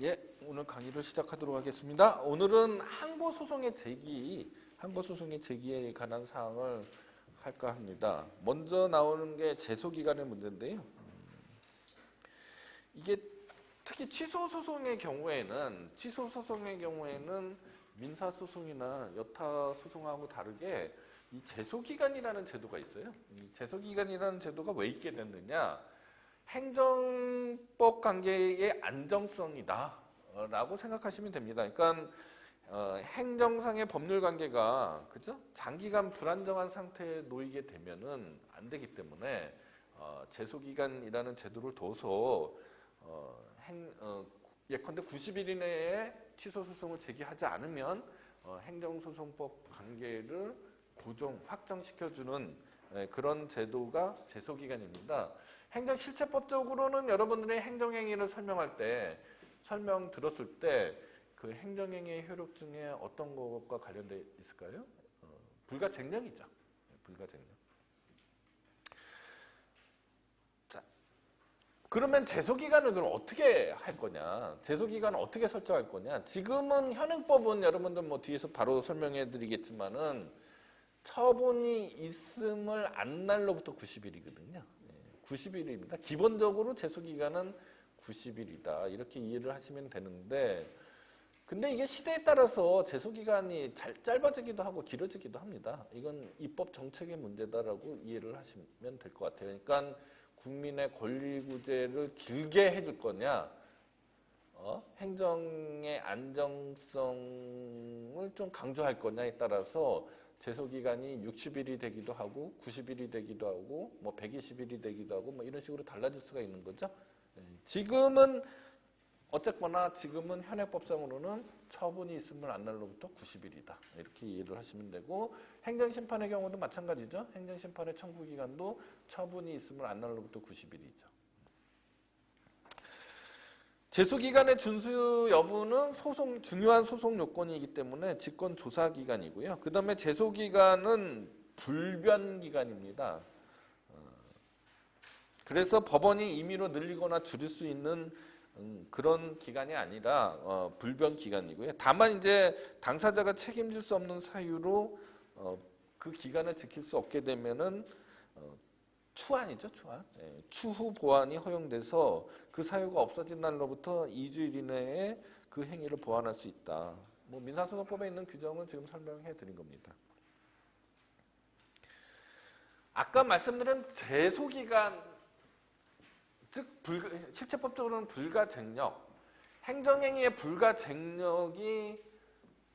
예, 오늘 강의를 시작하도록 하겠습니다. 오늘은 항고소송의 제기에 관한 사항을 할까 합니다. 먼저 나오는 게 제소기간의 문제인데요. 이게 특히 취소소송의 경우에는 민사소송이나 여타소송하고 다르게 이 제소기간이라는 제도가 있어요. 이 제소기간이라는 제도가 왜 있게 됐느냐? 행정법 관계의 안정성이다 라고 생각하시면 됩니다. 그러니까 행정상의 법률 관계가 그죠? 장기간 불안정한 상태에 놓이게 되면은 안 되기 때문에 제소기간이라는 제도를 둬서 예컨대 90일 이내에 취소소송을 제기하지 않으면 행정소송법 관계를 확정시켜주는 그런 제도가 제소기간입니다. 행정실체법적으로는 여러분들이 행정행위를 설명 들었을 때 그 행정행위의 효력증에 어떤 것과 관련돼 있을까요? 불가쟁력이죠. 불가쟁력. 자, 그러면 제소기간을 그럼 어떻게 할 거냐? 제소기간을 어떻게 설정할 거냐? 지금은 현행법은 여러분들 뭐 뒤에서 바로 설명해 드리겠지만은 처분이 있음을 안 날로부터 90일이거든요. 90일입니다. 기본적으로 제소기간은 90일이다. 이렇게 이해를 하시면 되는데 근데 이게 시대에 따라서 제소기간이 짧아지기도 하고 길어지기도 합니다. 이건 입법 정책의 문제다라고 이해를 하시면 될 것 같아요. 그러니까 국민의 권리구제를 길게 해줄 거냐 행정의 안정성을 좀 강조할 거냐에 따라서 제소기간이 60일이 되기도 하고 90일이 되기도 하고 뭐 120일이 되기도 하고 뭐 이런 식으로 달라질 수가 있는 거죠. 지금은 현행법상으로는 처분이 있음을 안 날로부터 90일이다. 이렇게 이해를 하시면 되고 행정심판의 경우도 마찬가지죠. 행정심판의 청구기간도 처분이 있음을 안 날로부터 90일이죠. 제소기간의 준수 여부는 중요한 소송 요건이기 때문에 직권조사기간이고요. 그 다음에 제소기간은 불변기간입니다. 그래서 법원이 임의로 늘리거나 줄일 수 있는 그런 기간이 아니라 불변기간이고요. 다만 이제 당사자가 책임질 수 없는 사유로 그 기간을 지킬 수 없게 되면은 추한이죠, 추한. 추후 보완이 허용돼서 그 사유가 없어진 날로부터 2주일 이내에 그 행위를 보완할 수 있다. 뭐 민사소송법에 있는 규정은 지금 설명해 드린 겁니다. 아까 말씀드린 제소기간, 즉 실체법적으로는 불가쟁력, 행정행위의 불가쟁력이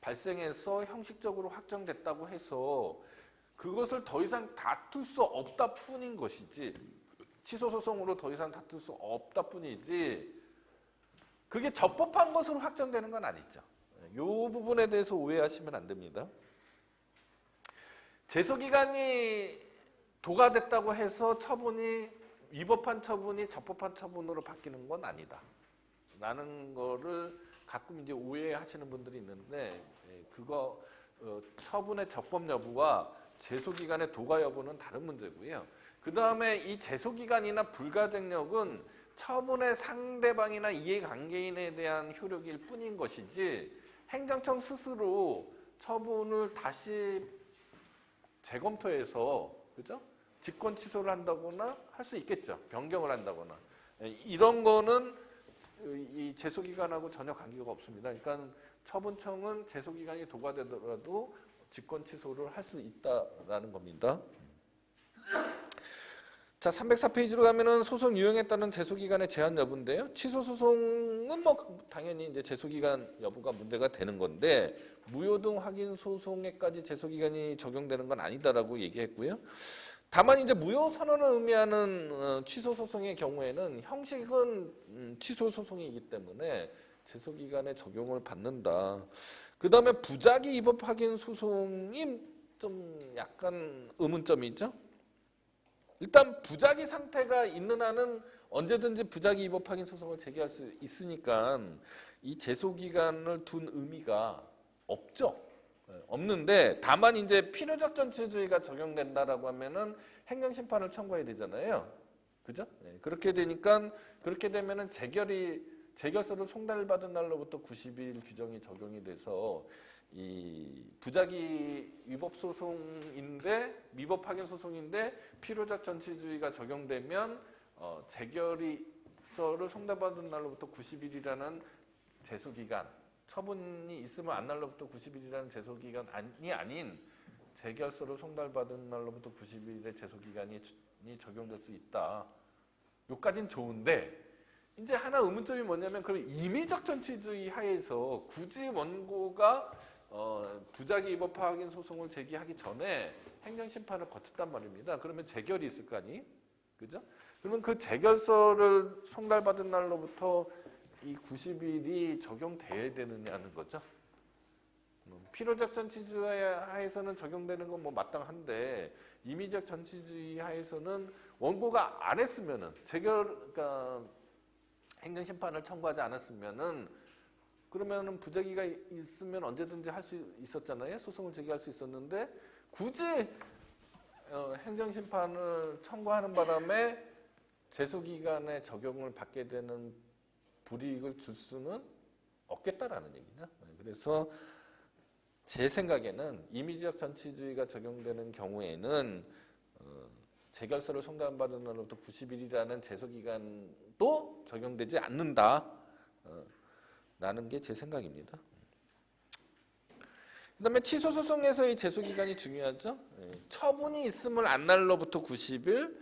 발생해서 형식적으로 확정됐다고 해서 그것을 더 이상 다툴 수 없다 뿐인 것이지 취소소송으로 더 이상 다툴 수 없다 뿐이지 그게 적법한 것으로 확정되는 건 아니죠. 이 부분에 대해서 오해하시면 안 됩니다. 제소기간이 도과됐다고 해서 위법한 처분이 적법한 처분으로 바뀌는 건 아니다 라는 거를 가끔 이제 오해하시는 분들이 있는데 그거 처분의 적법 여부와 제소기간의 도과 여부는 다른 문제고요. 그 다음에 이 제소기간이나 불가쟁력은 처분의 상대방이나 이해관계인에 대한 효력일 뿐인 것이지 행정청 스스로 처분을 다시 재검토해서 그죠? 직권 취소를 한다거나 할 수 있겠죠. 변경을 한다거나 이런 거는 이 제소기간하고 전혀 관계가 없습니다. 그러니까 처분청은 제소기간이 도과되더라도 직권 취소를 할 수 있다라는 겁니다. 자, 304페이지로 가면은 소송 유형에 따른 제소기간의 제한 여부인데요. 취소 소송은 뭐 당연히 이제 제소기간 여부가 문제가 되는 건데 무효 등 확인 소송에까지 제소기간이 적용되는 건 아니다라고 얘기했고요. 다만 이제 무효 선언을 의미하는 취소 소송의 경우에는 형식은 취소 소송이기 때문에 제소기간에 적용을 받는다. 그 다음에 부작위 위법 확인 소송이 좀 약간 의문점이 있죠. 일단 부작위 상태가 있는 한은 언제든지 부작위 위법 확인 소송을 제기할 수 있으니까 이 제소기간을 둔 의미가 없죠. 없는데 다만 이제 필요적 전체주의가 적용된다라고 하면은 행정심판을 청구해야 되잖아요. 그죠? 그렇게 되면은 재결서를 송달받은 날로부터 90일 규정이 적용이 돼서 이 부작위 위법 소송인데 위법 확인 소송인데 필요적 전치주의가 적용되면 재결의서를 송달받은 날로부터 90일이라는 제소기간, 처분이 있으면 안 날로부터 90일이라는 제소기간이 아닌 재결서를 송달받은 날로부터 90일의 제소기간이 적용될 수 있다. 요까진 좋은데 이제 하나 의문점이 뭐냐면 그럼 임의적 전치주의 하에서 굳이 원고가 부작위 위법 확인 소송을 제기하기 전에 행정심판을 거쳤단 말입니다. 그러면 재결이 있을 거 아니? 그죠? 그러면 그 재결서를 송달받은 날로부터 이 90일이 적용돼야 되느냐는 거죠. 필요적 전치주의 하에서는 적용되는 건 뭐 마땅한데 임의적 전치주의 하에서는 원고가 안 했으면은 그러니까 행정심판을 청구하지 않았으면은 그러면은 부작위가 있으면 언제든지 할 수 있었잖아요. 소송을 제기할 수 있었는데 굳이 행정심판을 청구하는 바람에 제소기간에 적용을 받게 되는 불이익을 줄 수는 없겠다라는 얘기죠. 그래서 제 생각에는 임의적 전치주의가 적용되는 경우에는 재결서를 송달받은 날로부터 90일이라는 제소기간도 적용되지 않는다. 라는 게 제 생각입니다. 그 다음에 취소소송에서의 제소기간이 중요하죠. 처분이 있음을 안 날로부터 90일,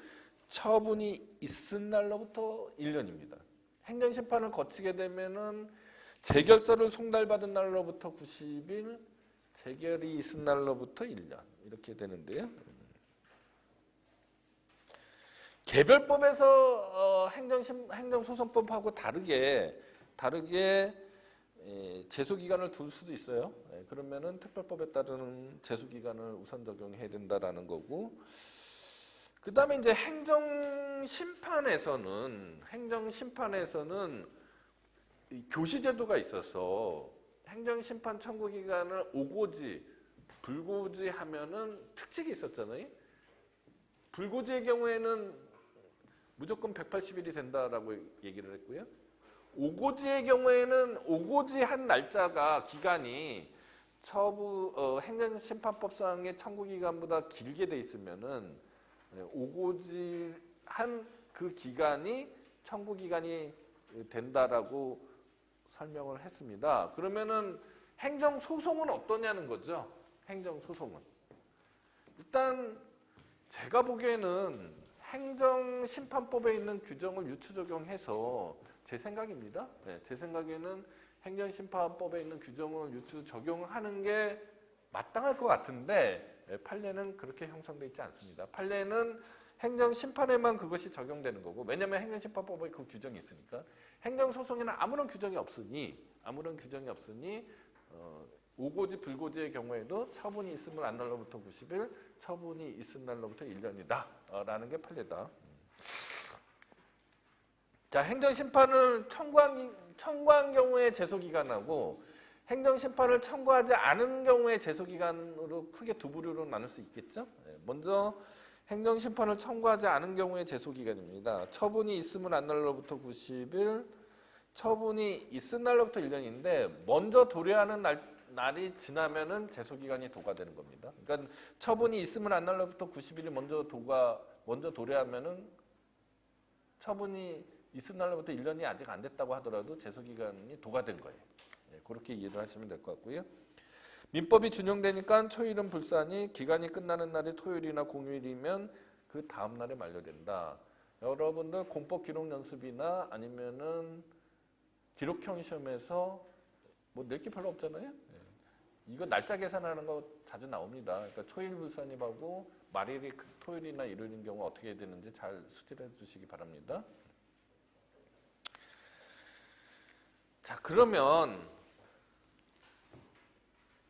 처분이 있은 날로부터 1년입니다. 행정심판을 거치게 되면은 재결서를 송달받은 날로부터 90일, 재결이 있은 날로부터 1년 이렇게 되는데요. 개별법에서 행정소송법하고 다르게 제소기간을 둘 수도 있어요. 그러면은 특별법에 따르는 제소기간을 우선 적용해야 된다라는 거고. 그 다음에 이제 행정심판에서는 교시제도가 있어서 행정심판 청구기간을 오고지, 불고지 하면은 특칙이 있었잖아요. 불고지의 경우에는 무조건 180일이 된다라고 얘기를 했고요. 오고지의 경우에는 오고지한 날짜가 기간이 행정심판법상의 청구기간보다 길게 돼 있으면은 오고지한 그 기간이 청구기간이 된다라고 설명을 했습니다. 그러면은 행정소송은 어떠냐는 거죠. 행정소송은. 일단 제가 보기에는 행정심판법에 있는 규정을 유추 적용해서 제 생각입니다. 제 생각에는 행정심판법에 있는 규정을 유추 적용하는 게 마땅할 것 같은데 판례는 그렇게 형성되어 있지 않습니다. 판례는 행정심판에만 그것이 적용되는 거고 왜냐하면 행정심판법에 그 규정이 있으니까 행정소송에는 아무런 규정이 없으니 오고지 불고지의 경우에도 처분이 있음을 안 날로부터 90일, 처분이 있은 날로부터 1년이다 라는 게 판례다. 자, 행정심판을 청구한 경우에 제소기간하고 행정심판을 청구하지 않은 경우에 제소기간으로 크게 두 부류로 나눌 수 있겠죠. 먼저 행정심판을 청구하지 않은 경우에 제소기간입니다. 처분이 있음을 안 날로부터 90일, 처분이 있은 날로부터 1년인데 먼저 도래하는 날이 지나면은 제소기간이 도과되는 겁니다. 그러니까 처분이 있음을 안 날로부터 90일이 먼저 도래하면은 처분이 있은 날로부터 1년이 아직 안 됐다고 하더라도 제소기간이 도과된 거예요. 그렇게 이해를 하시면 될 것 같고요. 민법이 준용되니까 초일은 불산이 기간이 끝나는 날이 토요일이나 공휴일이면 그 다음 날에 만료된다. 여러분들 공법 기록 연습이나 아니면은 기록형 시험에서 뭐 낼 게 별로 없잖아요. 이거 날짜 계산하는 거 자주 나옵니다. 그러니까 초일 불산입하고 말일이 토요일이나 일요일인 경우 어떻게 해야 되는지 잘 수지를 해주시기 바랍니다. 자, 그러면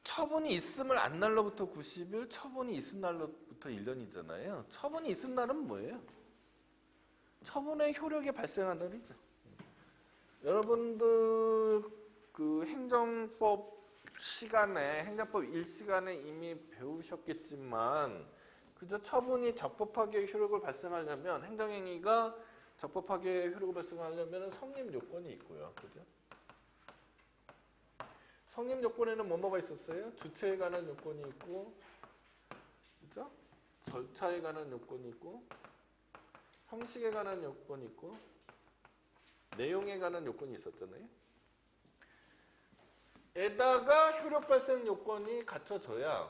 처분이 있음을 안 날로부터 90일, 처분이 있은 날로부터 1년이잖아요. 처분이 있은 날은 뭐예요? 처분의 효력이 발생한 날이죠. 여러분들 그 행정법 1시간에 이미 배우셨겠지만 그저 처분이 적법하게 효력을 발생하려면 행정행위가 적법하게 효력을 발생하려면 성립 요건이 있고요. 그죠? 성립 요건에는 뭐가 있었어요? 주체에 관한 요건이 있고, 그죠? 절차에 관한 요건이 있고, 형식에 관한 요건이 있고, 내용에 관한 요건이 있었잖아요. 에다가 효력 발생 요건이 갖춰져야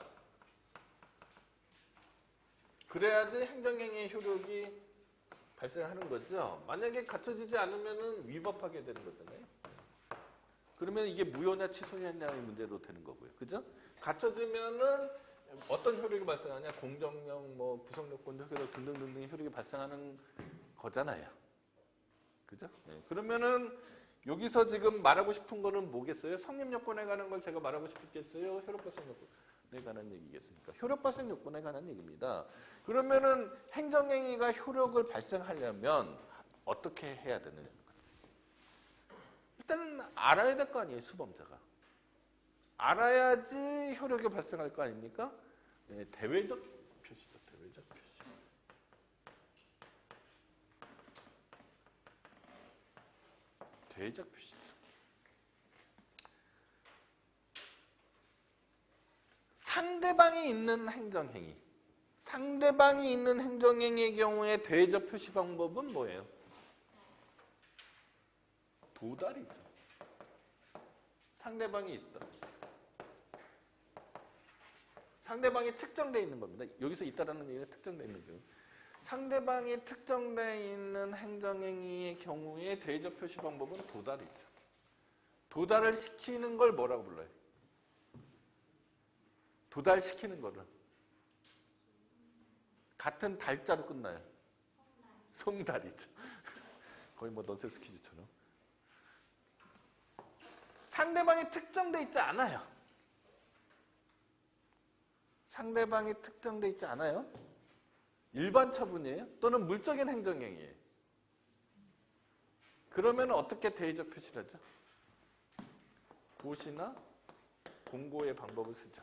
그래야지 행정행위의 효력이 발생하는 거죠. 만약에 갖춰지지 않으면 위법하게 되는 거잖아요. 그러면 이게 무효냐 취소냐의 문제로 되는 거고요. 그죠? 갖춰지면은 어떤 효력이 발생하냐? 공정력, 구성요건, 효력 등등등등의 효력이 발생하는 거잖아요. 그죠? 네. 그러면은 여기서 지금 말하고 싶은 거는 뭐겠어요? 성립 요건에 관한 걸 제가 말하고 싶겠어요? 효력 발생 요건에 관한 얘기겠습니까? 효력 발생 요건에 관한 얘기입니다. 그러면은 행정행위가 효력을 발생하려면 어떻게 해야 되느냐? 일단 알아야 될 거 아니에요, 수범자가. 알아야지 효력이 발생할 거 아닙니까? 네, 대외적 표시죠, 대외적 표시. 대외적 표시죠. 상대방이 있는 행정행위. 상대방이 있는 행정행위의 경우에 대외적 표시 방법은 뭐예요? 도달이죠. 상대방이 있다. 상대방이 특정되어 있는 겁니다. 여기서 있다라는 얘기는 특정되어 있는 거예요. 상대방이 특정되어 있는 행정행위의 경우에 대외적 표시 방법은 도달이죠. 도달을 시키는 걸 뭐라고 불러요? 도달시키는 거를. 같은 달자로 끝나요. 송달이죠. 거의 넌센스 퀴즈처럼. 상대방이 특정되어 있지 않아요. 상대방이 특정되어 있지 않아요. 일반 처분이에요. 또는 물적인 행정행위예요. 그러면 어떻게 대외적 표시를 하죠? 고시나 공고의 방법을 쓰죠.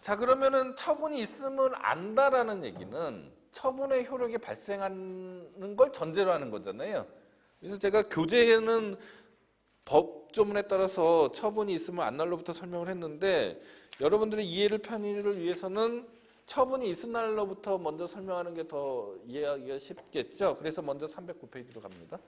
자, 그러면은 처분이 있음을 안다라는 얘기는 처분의 효력이 발생하는 걸 전제로 하는 거잖아요. 그래서 제가 교재에는 법조문에 따라서 처분이 있으면 안날로부터 설명을 했는데 여러분들의 이해를 편의를 위해서는 처분이 있은 날로부터 먼저 설명하는 게 더 이해하기가 쉽겠죠. 그래서 먼저 309페이지로 갑니다.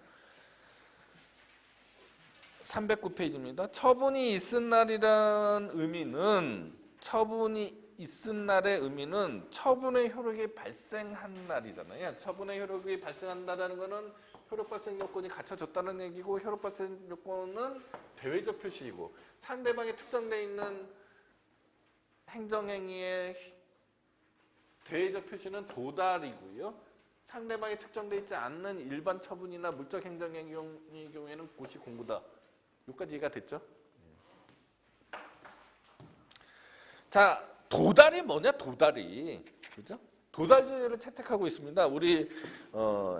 309페이지입니다. 처분이 있은 날이란 의미는 처분이 있은 날의 의미는 처분의 효력이 발생한 날이잖아요. 처분의 효력이 발생한다는 것은 효력 발생 요건이 갖춰졌다는 얘기고 효력 발생 요건은 대외적 표시이고 상대방이 특정되어 있는 행정행위의 대외적 표시는 도달이고요. 상대방이 특정되어 있지 않는 일반 처분이나 물적 행정행위의 경우에는 고시 공고다. 여기까지 이해가 됐죠? 자, 도달이 뭐냐? 도달이. 그죠? 도달주의를 채택하고 있습니다. 우리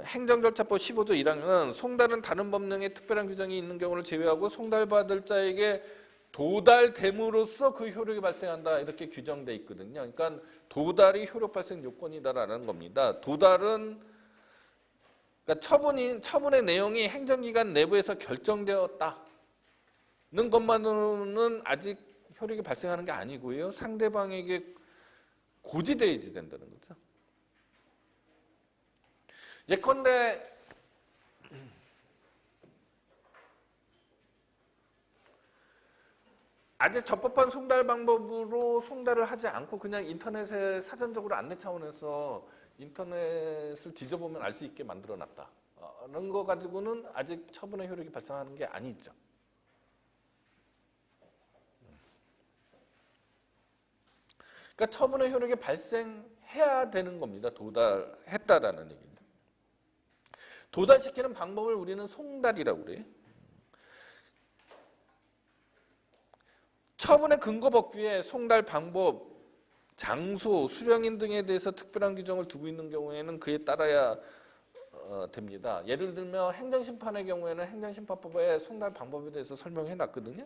행정절차법 15조 1항은 송달은 다른 법령에 특별한 규정이 있는 경우를 제외하고 송달받을 자에게 도달됨으로써 그 효력이 발생한다. 이렇게 규정돼 있거든요. 그러니까 도달이 효력 발생 요건이다라는 겁니다. 도달은 그러니까 처분의 내용이 행정기관 내부에서 결정되었다는 것만으로는 아직 효력이 발생하는 게 아니고요. 상대방에게 고지되어야지 된다는 거죠. 예컨대 아직 적법한 송달 방법으로 송달을 하지 않고 그냥 인터넷에 사전적으로 안내 차원에서 인터넷을 뒤져보면 알 수 있게 만들어놨다. 이런 거 가지고는 아직 처분의 효력이 발생하는 게 아니죠. 그러니까 처분의 효력이 발생해야 되는 겁니다. 도달했다라는 얘기는. 도달시키는 방법을 우리는 송달이라고 그래요. 처분의 근거 법규에 송달 방법, 장소, 수령인 등에 대해서 특별한 규정을 두고 있는 경우에는 그에 따라야 됩니다. 예를 들면 행정심판의 경우에는 행정심판법에 송달 방법에 대해서 설명해 놨거든요.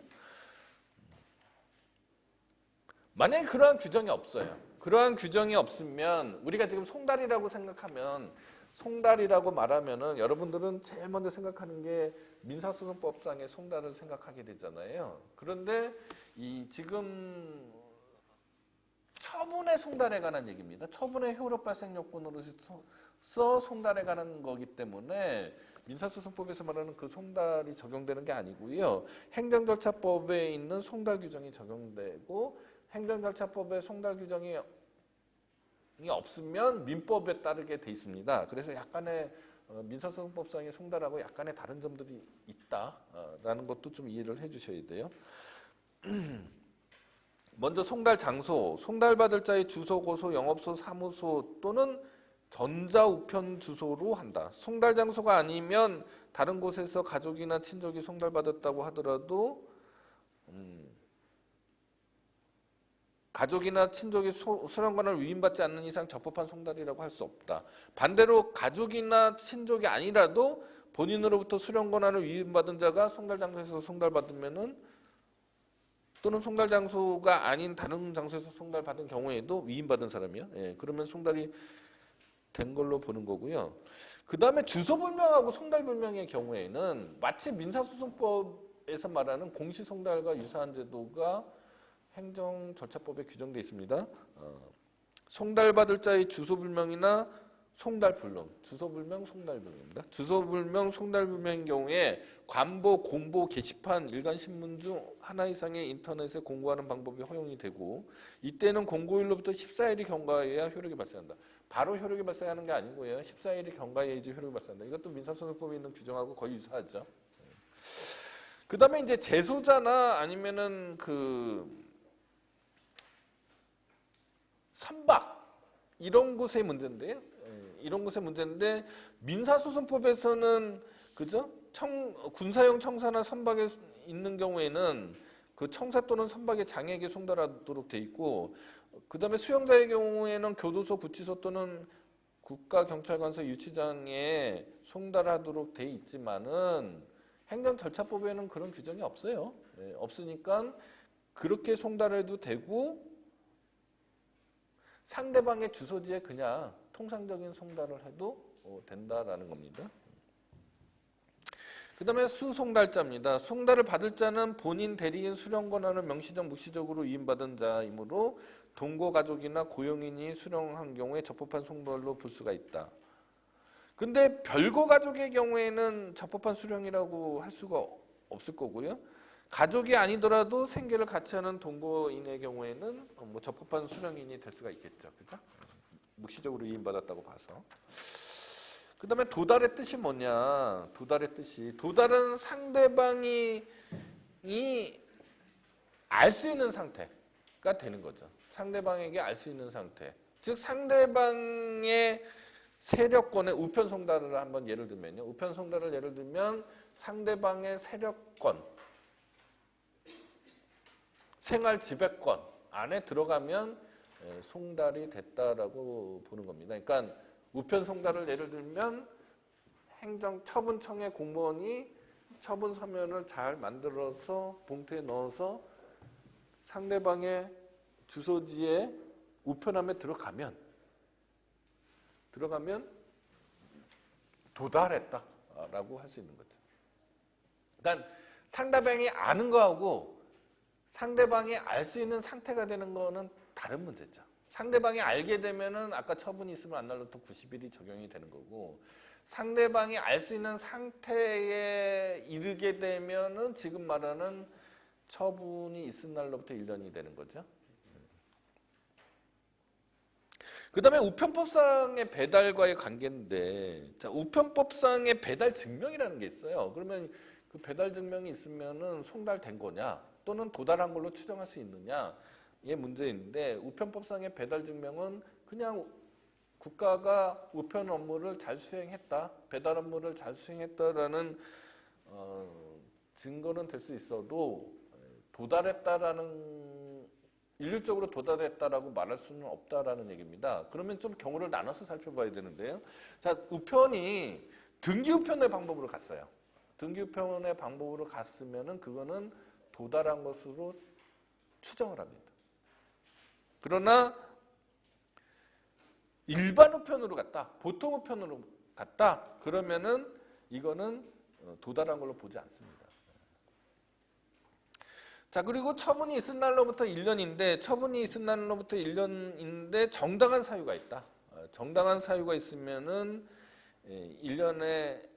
만약에 그러한 규정이 없어요. 그러한 규정이 없으면 우리가 지금 송달이라고 생각하면 송달이라고 말하면은 여러분들은 제일 먼저 생각하는 게 민사소송법상의 송달을 생각하게 되잖아요. 그런데 이 지금 처분의 송달에 관한 얘기입니다. 처분의 효력 발생 요건으로서 송달에 관한 거기 때문에 민사소송법에서 말하는 그 송달이 적용되는 게 아니고요. 행정절차법에 있는 송달 규정이 적용되고 행정절차법에 송달 규정이 없으면 민법에 따르게 돼 있습니다. 그래서 약간의 민사소송법상의 송달하고 약간의 다른 점들이 있다라는 것도 좀 이해를 해주셔야 돼요. 먼저 송달 장소, 송달받을 자의 주소, 고소, 영업소, 사무소 또는 전자우편 주소로 한다. 송달 장소가 아니면 다른 곳에서 가족이나 친족이 송달받았다고 하더라도 가족이나 친족이 수령권을 위임받지 않는 이상 적법한 송달이라고 할 수 없다. 반대로 가족이나 친족이 아니라도 본인으로부터 수령권을 위임받은 자가 송달 장소에서 송달받으면은 또는 송달 장소가 아닌 다른 장소에서 송달받은 경우에도 위임받은 사람이요. 예, 그러면 송달이 된 걸로 보는 거고요. 그 다음에 주소불명하고 송달불명의 경우에는 마치 민사소송법에서 말하는 공시송달과 유사한 제도가 행정절차법에 규정되어 있습니다. 송달받을 자의 주소불명이나 송달불능, 주소불명, 송달불명입니다. 주소불명, 송달불명인 경우에 관보, 공보, 게시판, 일간신문 중 하나 이상의 인터넷에 공고하는 방법이 허용이 되고 이때는 공고일로부터 14일이 경과해야 효력이 발생한다. 바로 효력이 발생하는 게 아니고요. 14일이 경과해야지 효력이 발생한다. 이것도 민사소송법에 있는 규정하고 거의 유사하죠. 그 다음에 이제 재소자나 아니면은 선박 이런 곳의 문제인데요. 이런 곳의 문제인데 민사소송법에서는 그죠? 군사용 청사나 선박에 있는 경우에는 그 청사 또는 선박의 장에게 송달하도록 돼 있고 그 다음에 수용자의 경우에는 교도소, 구치소 또는 국가경찰관서 유치장에 송달하도록 돼 있지만은 행정절차법에는 그런 규정이 없어요. 없으니까 그렇게 송달해도 되고 상대방의 주소지에 그냥 통상적인 송달을 해도 된다라는 겁니다. 그 다음에 수송달자입니다. 송달을 받을 자는 본인 대리인 수령 권한을 명시적 묵시적으로 위임받은 자이므로 동거 가족이나 고용인이 수령한 경우에 적법한 송달로 볼 수가 있다. 근데 별거 가족의 경우에는 적법한 수령이라고 할 수가 없을 거고요. 가족이 아니더라도 생계를 같이 하는 동거인의 경우에는 뭐 적법한 수령인이 될 수가 있겠죠. 그죠? 묵시적으로 위임받았다고 봐서. 그 다음에 도달의 뜻이 뭐냐? 도달의 뜻이. 도달은 상대방이 알 수 있는 상태가 되는 거죠. 상대방에게 알 수 있는 상태. 즉 상대방의 세력권의 우편 송달을 한번 예를 들면요. 우편 송달을 예를 들면 상대방의 세력권, 생활 지배권 안에 들어가면 송달이 됐다라고 보는 겁니다. 그러니까 우편 송달을 예를 들면 행정처분청의 공무원이 처분 서면을 잘 만들어서 봉투에 넣어서 상대방의 주소지에 우편함에 들어가면 도달했다라고 할 수 있는 거죠. 그러니까 상대방이 아는 거하고 상대방이 알 수 있는 상태가 되는 거는 다른 문제죠. 상대방이 알게 되면은 아까 처분이 있으면 안 날로부터 90일이 적용이 되는 거고 상대방이 알 수 있는 상태에 이르게 되면은 지금 말하는 처분이 있은 날로부터 1년이 되는 거죠. 그 다음에 우편법상의 배달과의 관계인데, 자, 우편법상의 배달 증명이라는 게 있어요. 그러면 그 배달 증명이 있으면은 송달된 거냐, 또는 도달한 걸로 추정할 수 있느냐, 이게 문제인데, 우편법상의 배달 증명은 그냥 국가가 우편 업무를 잘 수행했다, 배달 업무를 잘 수행했다라는 증거는 될 수 있어도 도달했다라는 일률적으로 도달했다라고 말할 수는 없다라는 얘기입니다. 그러면 좀 경우를 나눠서 살펴봐야 되는데요. 자, 우편이 등기우편의 방법으로 갔어요. 등기우편의 방법으로 갔으면은 그거는 도달한 것으로 추정을 합니다. 그러나 일반 우편으로 갔다, 보통 우편으로 갔다, 그러면은 이거는 도달한 걸로 보지 않습니다. 자, 그리고 처분이 있은 날로부터 1년인데 처분이 있은 날로부터 1년인데 정당한 사유가 있다. 정당한 사유가 있으면은 1년의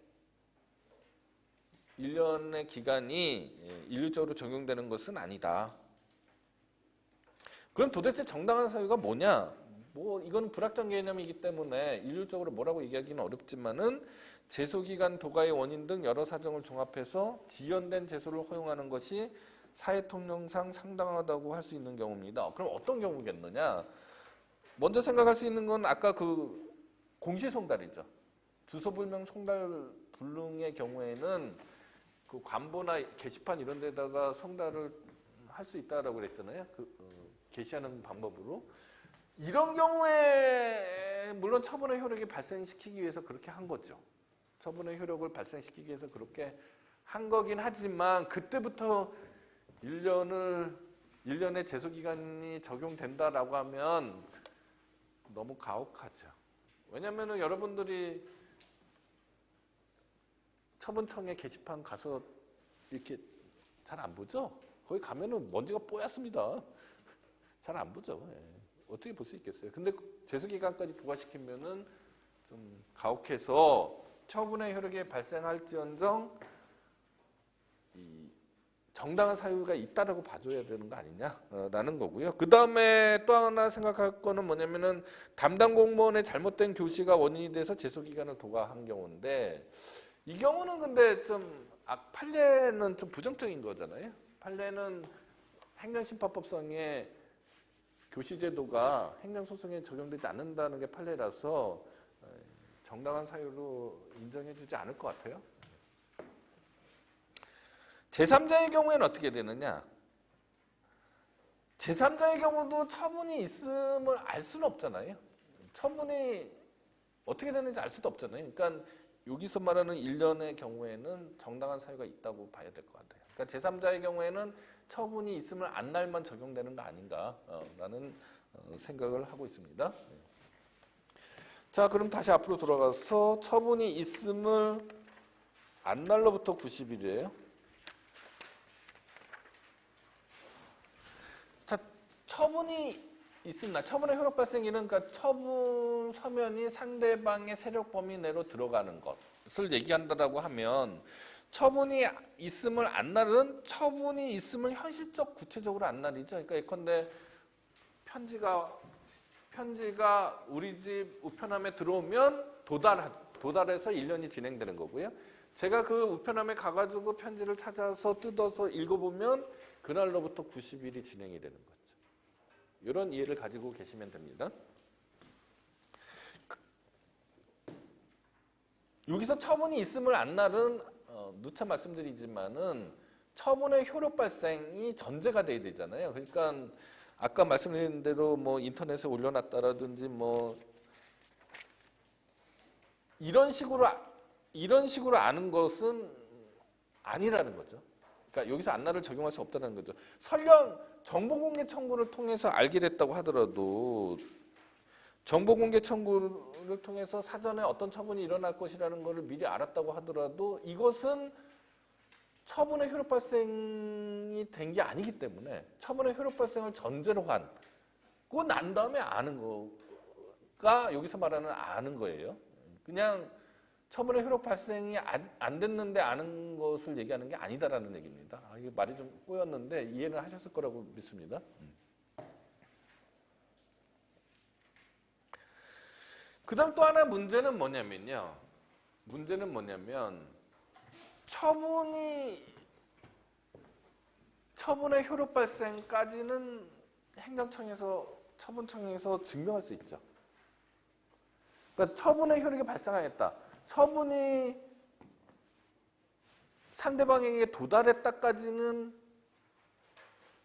기간이 일률적으로 적용되는 것은 아니다. 그럼 도대체 정당한 사유가 뭐냐? 뭐 이건 불확정 개념이기 때문에 일률적으로 뭐라고 얘기하기는 어렵지만은 제소기간 도가의 원인 등 여러 사정을 종합해서 지연된 제소를 허용하는 것이 사회 통념상 상당하다고 할 수 있는 경우입니다. 그럼 어떤 경우겠느냐? 먼저 생각할 수 있는 건 아까 그 공시송달이죠. 주소불명 송달 불능의 경우에는 그 관보나 게시판 이런 데다가 송달을 할 수 있다라고 그랬잖아요. 게시하는 방법으로. 이런 경우에 물론 처분의 효력이 발생시키기 위해서 그렇게 한 거죠. 처분의 효력을 발생시키기 위해서 그렇게 한 거긴 하지만 그때부터 1년의 제소기간이 적용된다라고 하면 너무 가혹하죠. 왜냐하면 여러분들이 처분청에 게시판 가서 이렇게 잘 안 보죠? 거기 가면은 먼지가 뽀얗습니다. 잘 안 보죠. 예. 어떻게 볼 수 있겠어요? 근데 제소기간까지 부과시키면은 좀 가혹해서 처분의 효력이 발생할지언정 이 정당한 사유가 있다라고 봐줘야 되는 거 아니냐라는 거고요. 그 다음에 또 하나 생각할 거는 뭐냐면은 담당 공무원의 잘못된 교시가 원인이 돼서 제소기간을 도과한 경우인데 이 경우는 근데 좀 판례는 좀 부정적인 거잖아요. 판례는 행정심판법상의 교시제도가 행정소송에 적용되지 않는다는 게 판례라서 정당한 사유로 인정해주지 않을 것 같아요. 제3자의 경우에는 어떻게 되느냐? 제3자의 경우도 처분이 있음을 알 수는 없잖아요. 처분이 어떻게 되는지 알 수도 없잖아요. 그러니까 여기서 말하는 1년의 경우에는 정당한 사유가 있다고 봐야 될 것 같아요. 그러니까 제3자의 경우에는 처분이 있음을 안 날만 적용되는 거 아닌가라는 생각을 하고 있습니다. 자, 그럼 다시 앞으로 돌아가서 처분이 있음을 안 날로부터 90일이에요. 자, 처분이 있은 날, 처분의 효력 발생일은 그러니까 처분 서면이 상대방의 세력 범위 내로 들어가는 것을 얘기한다라고 하면 처분이 있음을 안 날은 처분이 있음을 현실적 구체적으로 안 날이죠. 그러니까 예컨대 편지가 우리 집 우편함에 들어오면 도달해서 1년이 진행되는 거고요. 제가 그 우편함에 가가지고 편지를 찾아서 뜯어서 읽어보면 그날로부터 90일이 진행이 되는 거죠. 이런 이해를 가지고 계시면 됩니다. 여기서 처분이 있음을 안 날은 누차 말씀드리지만은 처분의 효력 발생이 전제가 돼야 되잖아요. 그러니까 아까 말씀드린 대로 뭐 인터넷에 올려놨다라든지 뭐 이런 식으로 아는 것은 아니라는 거죠. 그러니까 여기서 안날을 적용할 수 없다는 거죠. 설령 정보공개 청구를 통해서 알게 됐다고 하더라도 정보공개 청구를 통해서 사전에 어떤 처분이 일어날 것이라는 것을 미리 알았다고 하더라도 이것은 처분의 효력 발생이 된 게 아니기 때문에 처분의 효력 발생을 전제로 하고 난 다음에 아는 거가 여기서 말하는 아는 거예요. 그냥 처분의 효력 발생이 안 됐는데 아는 것을 얘기하는 게 아니다라는 얘기입니다. 이게 말이 좀 꼬였는데 이해는 하셨을 거라고 믿습니다. 그 다음 또 하나 문제는 뭐냐면 처분의 효력 발생까지는 처분청에서 증명할 수 있죠. 그러니까 처분의 효력이 발생하였다. 처분이 상대방에게 도달했다까지는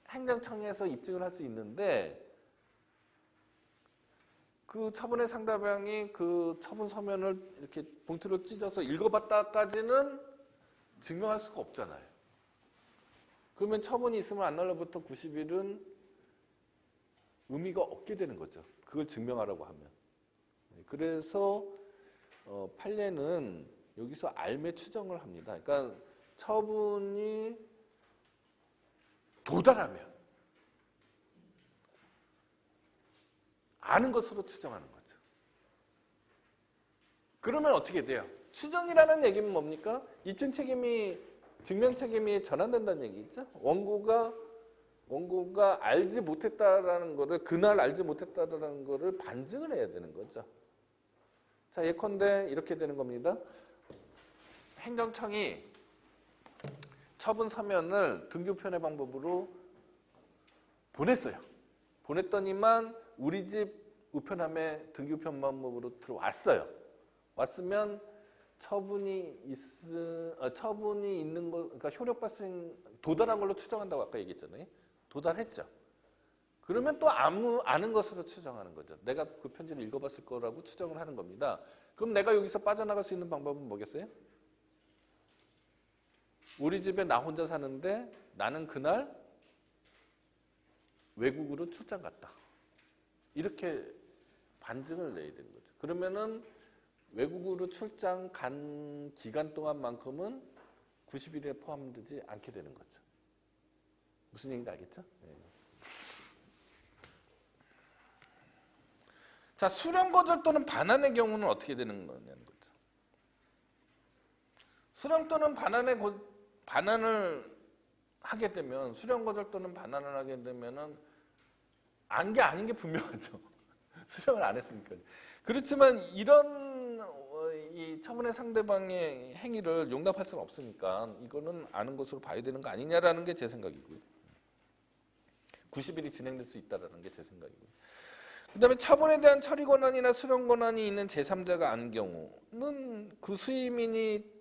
행정청에서 입증을 할 수 있는데 그 처분의 상대방이 그 처분 서면을 이렇게 봉투로 찢어서 읽어봤다까지는 증명할 수가 없잖아요. 그러면 처분이 있으면 안 날로부터 90일은 의미가 없게 되는 거죠. 그걸 증명하라고 하면. 그래서 판례는 여기서 알매 추정을 합니다. 그러니까 처분이 도달하면 아는 것으로 추정하는 거죠. 그러면 어떻게 돼요? 추정이라는 얘기는 뭡니까? 입증 책임이 증명 책임이 전환된다는 얘기죠. 원고가 알지 못했다라는 거를 그날 알지 못했다라는 거를 반증을 해야 되는 거죠. 자, 예컨대 이렇게 되는 겁니다. 행정청이 처분 서면을 등교 편의 방법으로 보냈어요. 보냈더니만 우리 집 우편함에 등교 편 방법으로 들어왔어요. 왔으면 처분이 있는 거, 그러니까 효력 발생 도달한 걸로 추정한다고 아까 얘기했잖아요. 도달했죠. 그러면 또 아는 것으로 추정하는 거죠. 내가 그 편지를 읽어봤을 거라고 추정을 하는 겁니다. 그럼 내가 여기서 빠져나갈 수 있는 방법은 뭐겠어요? 우리 집에 나 혼자 사는데 나는 그날 외국으로 출장 갔다. 이렇게 반증을 내야 되는 거죠. 그러면은 외국으로 출장 간 기간 동안만큼은 90일에 포함되지 않게 되는 거죠. 무슨 얘기인지 알겠죠? 네. 자, 수령 거절 또는 반환의 경우는 어떻게 되는 거냐는 거죠. 수령 또는 반환을 하게 되면 수령 거절 또는 반환을 하게 되면은 안 게 아닌 게 분명하죠. 수령을 안 했으니까. 그렇지만 이런 이 처분의 상대방의 행위를 용납할 수는 없으니까 이거는 아는 것으로 봐야 되는 거 아니냐라는 게 제 생각이고요. 90일이 진행될 수 있다라는 게 제 생각이고요. 그다음에 처분에 대한 처리 권한이나 수령 권한이 있는 제3자가 안 경우는 그 수임인이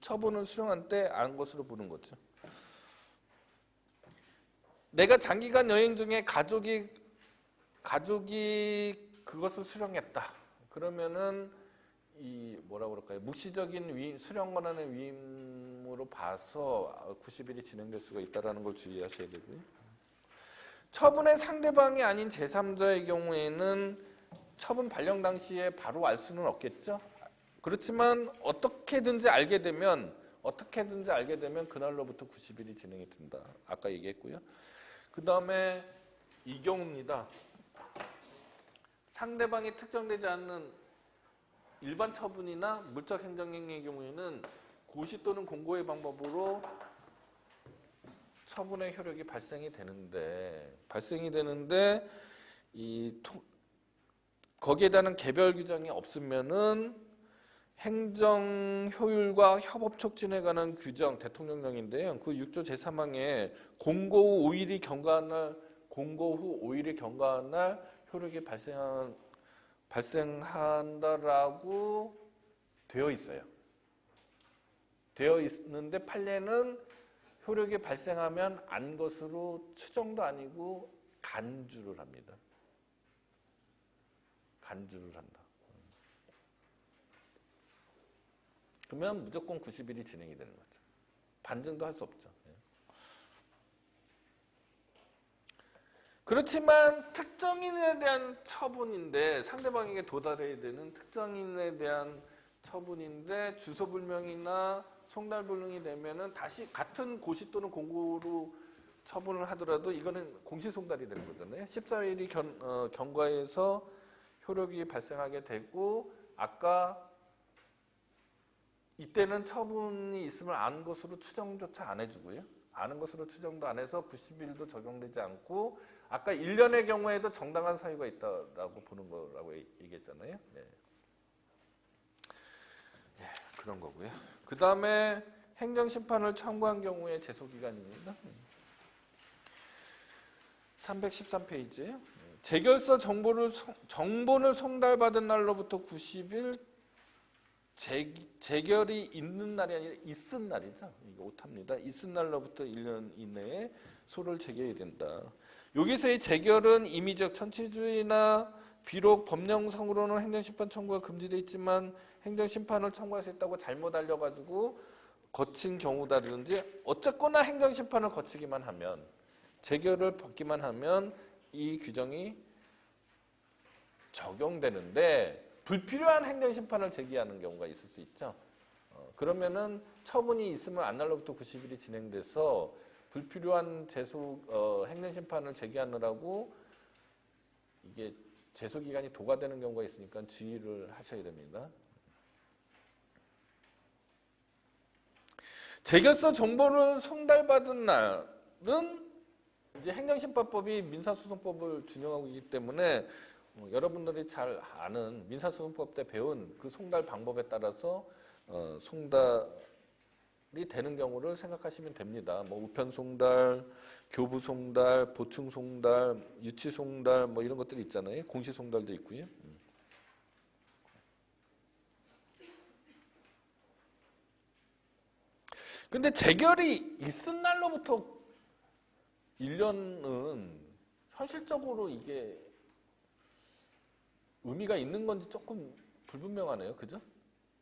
처분을 수령한 때 안 것으로 보는 거죠. 내가 장기간 여행 중에 가족이 그것을 수령했다. 그러면은 이 뭐라 그럴까요? 묵시적인 수령 권한의 위임으로 봐서 90일이 진행될 수가 있다라는 걸 주의하셔야 되고요. 처분의 상대방이 아닌 제3자의 경우에는 처분 발령 당시에 바로 알 수는 없겠죠. 그렇지만 어떻게든지 알게 되면 그날로부터 90일이 진행이 된다. 아까 얘기했고요. 그 다음에 이 경우입니다. 상대방이 특정되지 않는 일반 처분이나 물적 행정행위의 경우에는 고시 또는 공고의 방법으로 처분의 효력이 발생이 되는데 거기에 대한 개별 규정이 없으면은 행정 효율과 협업 촉진에 관한 규정 대통령령인데요. 그 6조 제3항에 공고 후 5일이 경과한 날 효력이 발생한다라고 되어 있어요. 되어 있는데 판례는 효력이 발생하면 안 것으로 추정도 아니고 간주를 합니다. 간주를 한다. 그러면 무조건 90일이 진행이 되는 거죠. 반증도 할 수 없죠. 그렇지만 특정인에 대한 처분인데 상대방에게 도달해야 되는 특정인에 대한 처분인데 주소불명이나 송달불능이 되면은 다시 같은 고시 또는 공고로 처분을 하더라도 이거는 공시송달이 되는 거잖아요. 14일이 경과해서 효력이 발생하게 되고 아까 이때는 처분이 있으면 아는 것으로 추정조차 안 해주고요. 아는 것으로 추정도 안 해서 90일도 적용되지 않고 아까 1년의 경우에도 정당한 사유가 있다라고 보는 거라고 얘기했잖아요. 네. 네, 그런 거고요. 그 다음에 행정심판을 청구한 경우의 제소기간입니다. 313페이지에요. 재결서 정본을 송달받은 날로부터 90일 재결이 있는 날이 아니라 있은 날이죠. 이거 오타입니다. 있은 날로부터 1년 이내에 소를 제기해야 된다. 여기서의 재결은 임의적 천치주의나 비록 법령상으로는 행정심판 청구가 금지되어 있지만 행정심판을 청구할 수 있다고 잘못 알려가지고 거친 경우다든지 어쨌거나 행정심판을 거치기만 하면 재결을 받기만 하면 이 규정이 적용되는데 불필요한 행정심판을 제기하는 경우가 있을 수 있죠. 그러면은 처분이 있으면 안날로부터 90일이 진행돼서 불필요한 행정심판을 제기하느라고 이게 제소기간이 도과되는 경우가 있으니까 주의를 하셔야 됩니다. 재결서 정보를 송달받은 날은 이제 행정심판법이 민사소송법을 준용하고 있기 때문에 여러분들이 잘 아는 민사소송법 때 배운 그 송달 방법에 따라서 송달이 되는 경우를 생각하시면 됩니다. 뭐 우편 송달, 교부 송달, 보충 송달, 유치 송달 뭐 이런 것들이 있잖아요. 공시 송달도 있고요. 근데 재결이 있은 날로부터 1년은 현실적으로 이게 의미가 있는 건지 조금 불분명하네요. 그죠?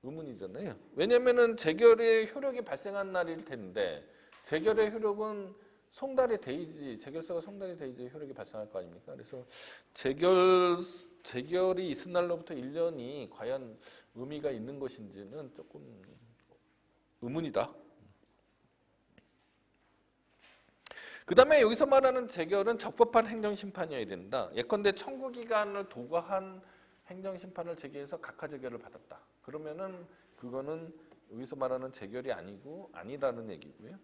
의문이잖아요. 왜냐면은 재결의 효력이 발생한 날일 텐데 재결의 효력은 송달이 돼야지, 재결서가 송달이 돼야지 효력이 발생할 거 아닙니까? 그래서 재결이 있은 날로부터 1년이 과연 의미가 있는 것인지는 조금 의문이다. 그 다음에 여기서 말하는 재결은 적법한 행정심판이어야 된다. 예컨대 청구기간을 도과한 행정심판을 제기해서 각하재결을 받았다. 그러면은 그거는 여기서 말하는 재결이 아니고 아니라는 얘기고요.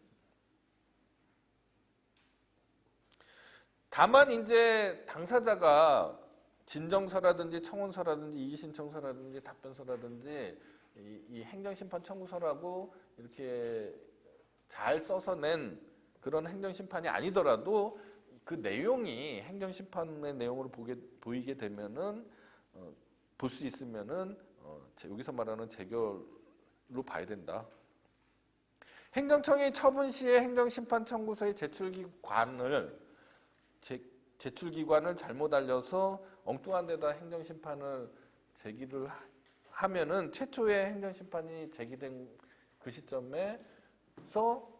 다만 이제 당사자가 진정서라든지 청원서라든지 이의신청서라든지 답변서라든지 이 행정심판 청구서라고 이렇게 잘 써서 낸 그런 행정심판이 아니더라도 그 내용이 행정심판의 내용으로 보이게 되면은 볼 수 있으면은 여기서 말하는 재결로 봐야 된다. 행정청이 처분 시에 행정심판 청구서의 제출기관을 잘못 알려서 엉뚱한 데다 행정심판을 제기를 하면은 최초의 행정심판이 제기된 그 시점에서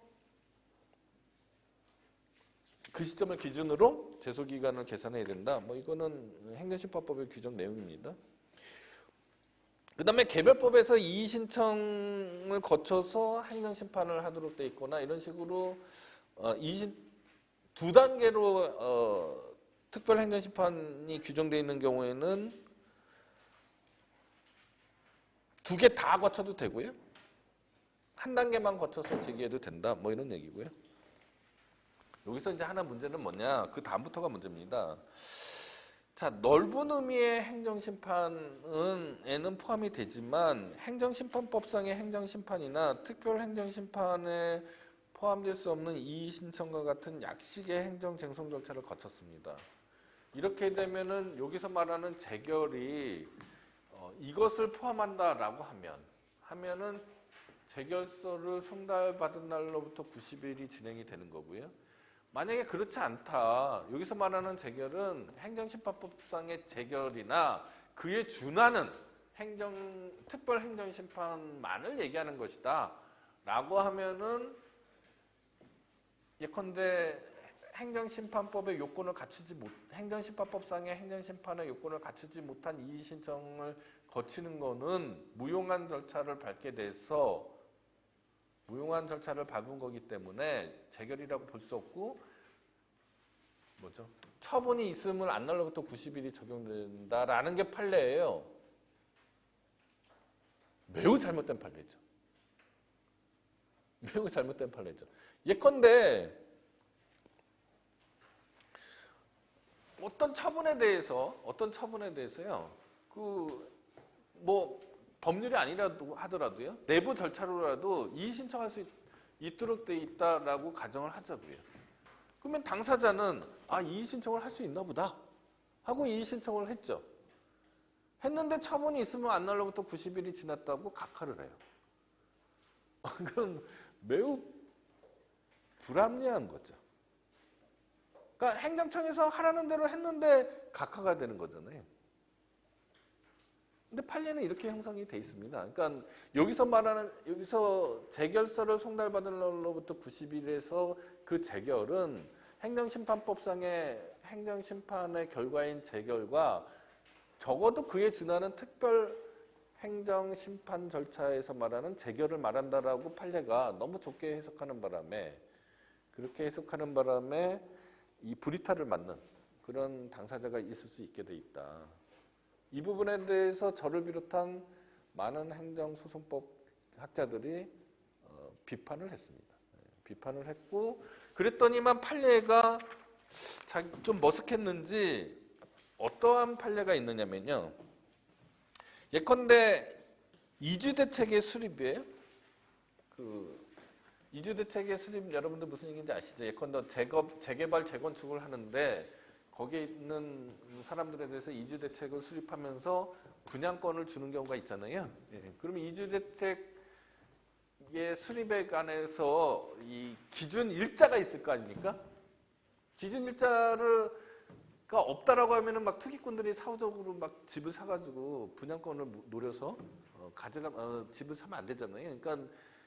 그 시점을 기준으로 제소기간을 계산해야 된다. 뭐 이거는 행정심판법의 규정 내용입니다. 그 다음에 개별법에서 이의신청을 거쳐서 행정심판을 하도록 돼 있거나 이런 식으로 두 단계로 특별행정심판이 규정되어 있는 경우에는 두 개 다 거쳐도 되고요. 한 단계만 거쳐서 제기해도 된다. 뭐 이런 얘기고요. 여기서 이제 하나 문제는 뭐냐? 그 다음부터가 문제입니다. 자, 넓은 의미의 행정심판에는 포함이 되지만 행정심판법상의 행정심판이나 특별행정심판에 포함될 수 없는 이의신청과 같은 약식의 행정쟁송 절차를 거쳤습니다. 이렇게 되면은 여기서 말하는 재결이 이것을 포함한다라고 하면은 재결서를 송달받은 날로부터 90일이 진행이 되는 거고요. 만약에 그렇지 않다. 여기서 말하는 재결은 행정심판법상의 재결이나 그에 준하는 특별행정심판만을 얘기하는 것이다. 라고 하면은 예컨대 행정심판법의 요건을 행정심판법상의 행정심판의 요건을 갖추지 못한 이의신청을 거치는 거는 무용한 절차를 밟게 돼서 무용한 절차를 밟은 거기 때문에 재결이라고 볼 수 없고 처분이 있음을 안 날로부터 90일이 적용된다라는 게 판례예요. 매우 잘못된 판례죠. 매우 잘못된 판례죠. 예컨대 어떤 처분에 대해서요. 법률이 아니라도 하더라도요. 내부 절차로라도 이의 신청할 수 있도록 돼 있다라고 가정을 하자고요. 그러면 당사자는 이의 신청을 할 수 있나 보다 하고 이의 신청을 했죠. 했는데 처분이 있으면 안 날로부터 90일이 지났다고 각하를 해요. 그건 매우 불합리한 거죠. 그러니까 행정청에서 하라는 대로 했는데 각하가 되는 거잖아요. 근데 판례는 이렇게 형성이 돼 있습니다. 그러니까 여기서 재결서를 송달받은 날로부터 90일에서 그 재결은 행정심판법상의 행정심판의 결과인 재결과 적어도 그에 준하는 특별 행정 심판 절차에서 말하는 재결을 말한다라고 판례가 너무 좁게 해석하는 바람에 그렇게 해석하는 바람에 이 불이탈을 맞는 그런 당사자가 있을 수 있게 돼 있다. 이 부분에 대해서 저를 비롯한 많은 행정소송법 학자들이 비판을 했습니다. 비판을 했고 그랬더니만 판례가 좀 머쓱했는지 어떠한 판례가 있느냐면요. 예컨대 이주대책의 수립이에요. 그 이주대책의 수립 여러분들 무슨 얘기인지 아시죠? 예컨대 재개발 재건축을 하는데 거기에 있는 사람들에 대해서 이주대책을 수립하면서 분양권을 주는 경우가 있잖아요. 예. 그러면 이주대책의 수립에 관해서 이 기준 일자가 있을 거 아닙니까? 기준 일자가 없다라고 하면은 막 투기꾼들이 사후적으로 막 집을 사가지고 분양권을 노려서 집을 사면 안 되잖아요. 그러니까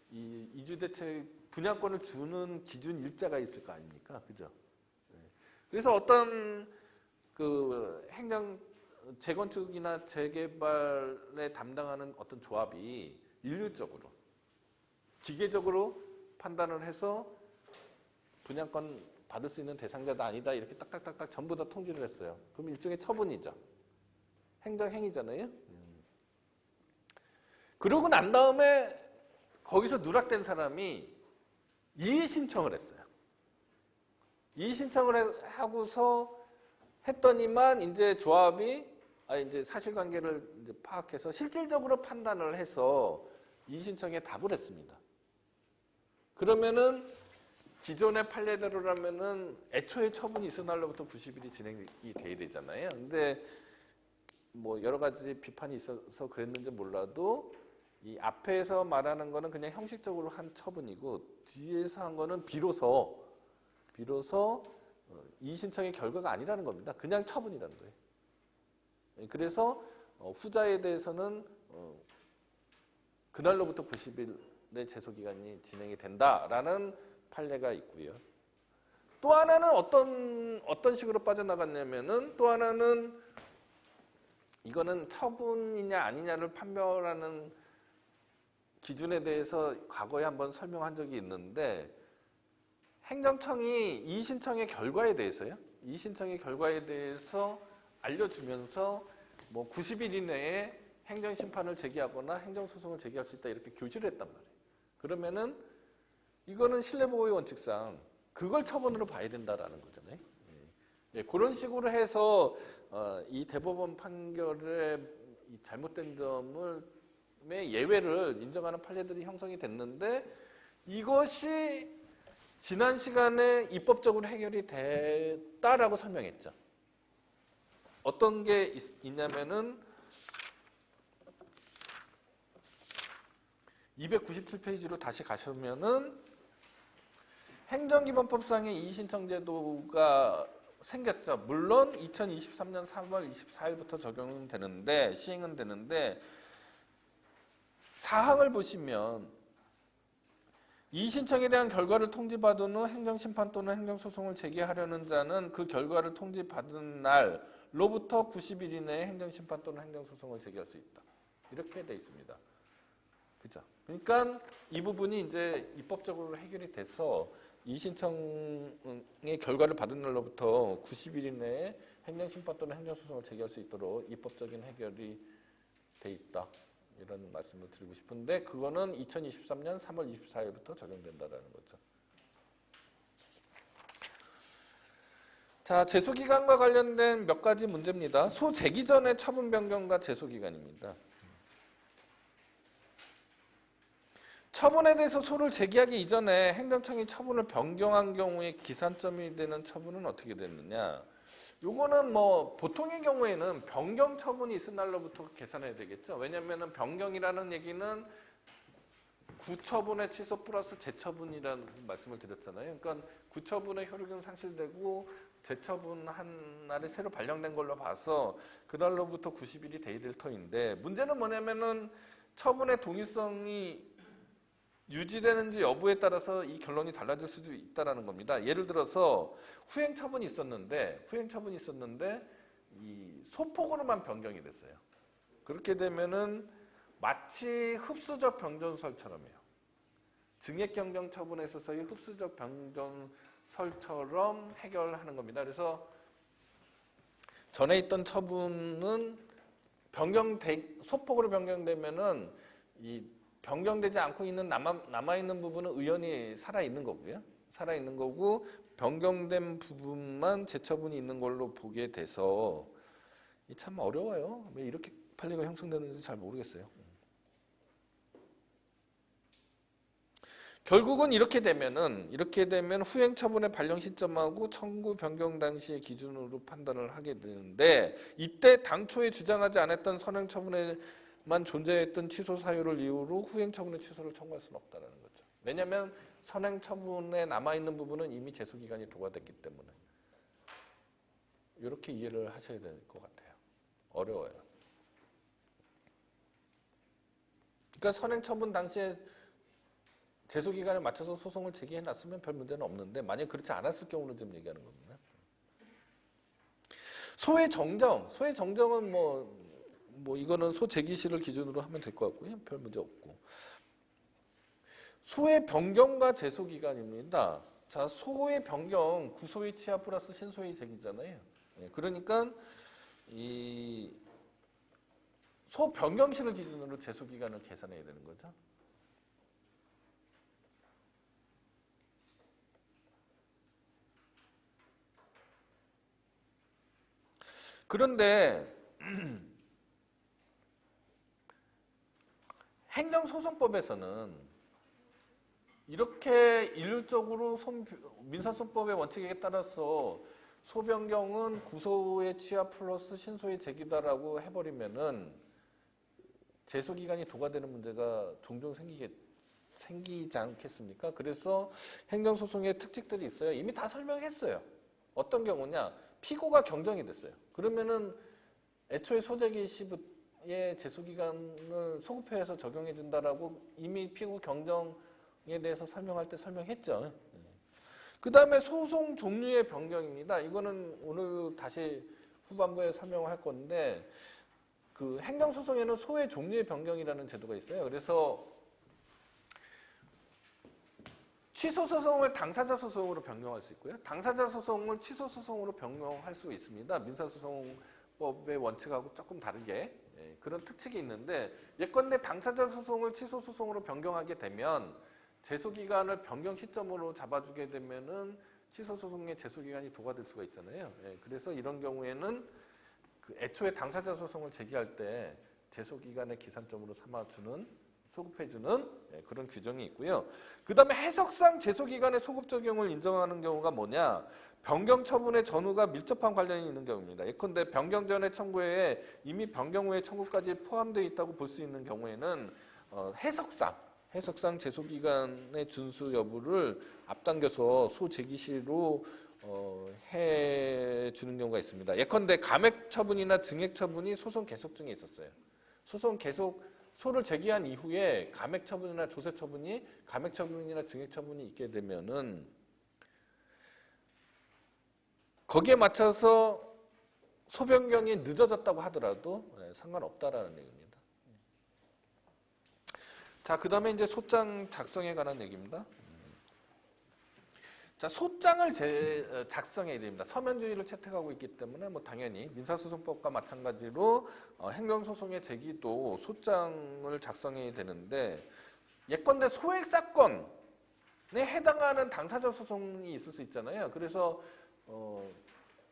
이 이주대책 분양권을 주는 기준 일자가 있을 거 아닙니까? 그죠? 그래서 어떤 그 행정 재건축이나 재개발에 담당하는 어떤 조합이 일률적으로 기계적으로 판단을 해서 분양권 받을 수 있는 대상자다 아니다 이렇게 딱딱딱딱 전부 다 통지를 했어요. 그럼 일종의 처분이죠. 행정행위잖아요. 그러고 난 다음에 거기서 누락된 사람이 이의 신청을 했어요. 이의 신청을 하고서 했더니만 이제 조합이 이제 사실관계를 이제 파악해서 실질적으로 판단을 해서 이의 신청에 답을 했습니다. 그러면은 기존의 판례대로라면은 애초에 처분이 있은 날로부터 90일이 진행이 돼야 되잖아요. 근데 뭐 여러 가지 비판이 있어서 그랬는지 몰라도 이 앞에서 말하는 거는 그냥 형식적으로 한 처분이고 뒤에서 한 거는 비로소 이의 신청의 결과가 아니라는 겁니다. 그냥 처분이라는 거예요. 그래서 후자에 대해서는 그날로부터 90일의 제소기간이 진행이 된다라는 판례가 있고요. 또 하나는 어떤 식으로 빠져나갔냐면은 또 하나는 이거는 처분이냐 아니냐를 판별하는 기준에 대해서 과거에 한번 설명한 적이 있는데 행정청이 이의 신청의 결과에 대해서요. 이의 신청의 결과에 대해서 알려주면서 뭐 90일 이내에 행정심판을 제기하거나 행정소송을 제기할 수 있다 이렇게 교지를 했단 말이에요. 그러면은 이거는 신뢰보호의 원칙상 그걸 처분으로 봐야 된다라는 거잖아요. 예, 그런 식으로 해서 이 대법원 판결의 이 잘못된 점을 예외를 인정하는 판례들이 형성이 됐는데 이것이 지난 시간에 입법적으로 해결이 됐다라고 설명했죠. 어떤 게 있냐면은 297페이지로 다시 가시면은 행정기본법상의 이의신청 제도가 생겼죠. 물론 2023년 3월 24일부터 적용은 되는데 시행은 되는데 사항을 보시면 이의신청에 대한 결과를 통지받은 후 행정심판 또는 행정소송을 제기하려는 자는 그 결과를 통지받은 날로부터 90일 이내에 행정심판 또는 행정소송을 제기할 수 있다. 이렇게 돼 있습니다. 그죠? 그러니까 이 부분이 이제 입법적으로 해결이 돼서 이의신청의 결과를 받은 날로부터 90일 이내에 행정심판 또는 행정소송을 제기할 수 있도록 입법적인 해결이 돼 있다. 이런 말씀을 드리고 싶은데 그거는 2023년 3월 24일부터 적용된다라는 거죠. 자, 제소기간과 관련된 몇 가지 문제입니다. 소 제기 전의 처분 변경과 제소기간입니다. 처분에 대해서 소를 제기하기 이전에 행정청이 처분을 변경한 경우에 기산점이 되는 처분은 어떻게 되느냐. 요거는 뭐 보통의 경우에는 변경 처분이 있은 날로부터 계산해야 되겠죠. 왜냐하면 변경이라는 얘기는 구처분의 취소 플러스 재처분이라는 말씀을 드렸잖아요. 그러니까 구처분의 효력은 상실되고 재처분한 날에 새로 발령된 걸로 봐서 그날로부터 90일이 돼야 될 터인데 문제는 뭐냐면은 처분의 동일성이 유지되는지 여부에 따라서 이 결론이 달라질 수도 있다는 겁니다. 예를 들어서 후행처분이 있었는데 이 소폭으로만 변경이 됐어요. 그렇게 되면은 마치 흡수적 병존설처럼이에요. 증액경정 처분에 있어서의 흡수적 병존설처럼 해결하는 겁니다. 그래서 전에 있던 처분은 소폭으로 변경되면은 이 변경되지 않고 있는 남아 있는 부분은 의원이 살아 있는 거고요. 살아 있는 거고 변경된 부분만 재처분이 있는 걸로 보게 돼서 참 어려워요. 왜 이렇게 판례가 형성되는지 잘 모르겠어요. 결국은 이렇게 되면 후행 처분의 발령 시점하고 청구 변경 당시의 기준으로 판단을 하게 되는데, 이때 당초에 주장하지 않았던 선행 처분에만 존재했던 취소 사유를 이유로 후행 처분의 취소를 청구할 수는 없다는 거죠. 왜냐하면 선행 처분에 남아 있는 부분은 이미 제소 기간이 도과됐기 때문에. 이렇게 이해를 하셔야 될 것 같아요. 어려워요. 그러니까 선행 처분 당시에 제소 기간에 맞춰서 소송을 제기해놨으면 별 문제는 없는데, 만약 그렇지 않았을 경우는 좀 얘기하는 겁니다. 소의 정정은 뭐 이거는 소 제기시를 기준으로 하면 될 것 같고요. 별 문제 없고. 소의 변경과 제소 기간입니다. 자, 소의 변경, 구소의 취하 플러스 신소의 제기잖아요. 그러니까 이 소 변경시를 기준으로 제소 기간을 계산해야 되는 거죠. 그런데 행정소송법에서는 이렇게 일률적으로 민사소송법의 원칙에 따라서 소변경은 구소의 취하 플러스 신소의 제기다라고 해버리면은 제소기간이 도과되는 문제가 종종 생기지 않겠습니까? 그래서 행정소송의 특징들이 있어요. 이미 다 설명했어요. 어떤 경우냐? 피고가 경정이 됐어요. 그러면은 애초에 소재기 시부의 제소기간을 소급해서 적용해 준다라고 이미 피고 경정에 대해서 설명할 때 설명했죠. 그 다음에 소송 종류의 변경입니다. 이거는 오늘 다시 후반부에 설명할 건데, 그 행정소송에는 소의 종류의 변경이라는 제도가 있어요. 그래서 취소소송을 당사자소송으로 변경할 수 있고요. 당사자소송을 취소소송으로 변경할 수 있습니다. 민사소송법의 원칙하고 조금 다르게 그런 특징이 있는데, 예컨대 당사자소송을 취소소송으로 변경하게 되면 제소기간을 변경 시점으로 잡아주게 되면은 취소소송의 제소기간이 도과될 수가 있잖아요. 그래서 이런 경우에는 그 애초에 당사자소송을 제기할 때 제소기간의 기산점으로 삼아주는, 소급해주는 그런 규정이 있고요. 그 다음에 해석상 제소기간의 소급 적용을 인정하는 경우가 뭐냐? 변경 처분의 전후가 밀접한 관련이 있는 경우입니다. 예컨대 변경 전의 청구에 이미 변경 후의 청구까지 포함되어 있다고 볼 수 있는 경우에는 해석상 제소기간의 준수 여부를 앞당겨서 소제기시로 해주는 경우가 있습니다. 예컨대 감액 처분이나 증액 처분이 소송 계속 중에 있었어요. 소를 제기한 이후에 감액 처분이나 조세 처분이, 감액 처분이나 증액 처분이 있게 되면은 거기에 맞춰서 소변경이 늦어졌다고 하더라도 상관없다라는 얘기입니다. 자, 그 다음에 이제 소장 작성에 관한 얘기입니다. 자, 소장을 작성해야 됩니다. 서면주의를 채택하고 있기 때문에 뭐 당연히 민사소송법과 마찬가지로 행정소송의 제기도 소장을 작성해야 되는데, 예컨대 소액 사건에 해당하는 당사자 소송이 있을 수 있잖아요. 그래서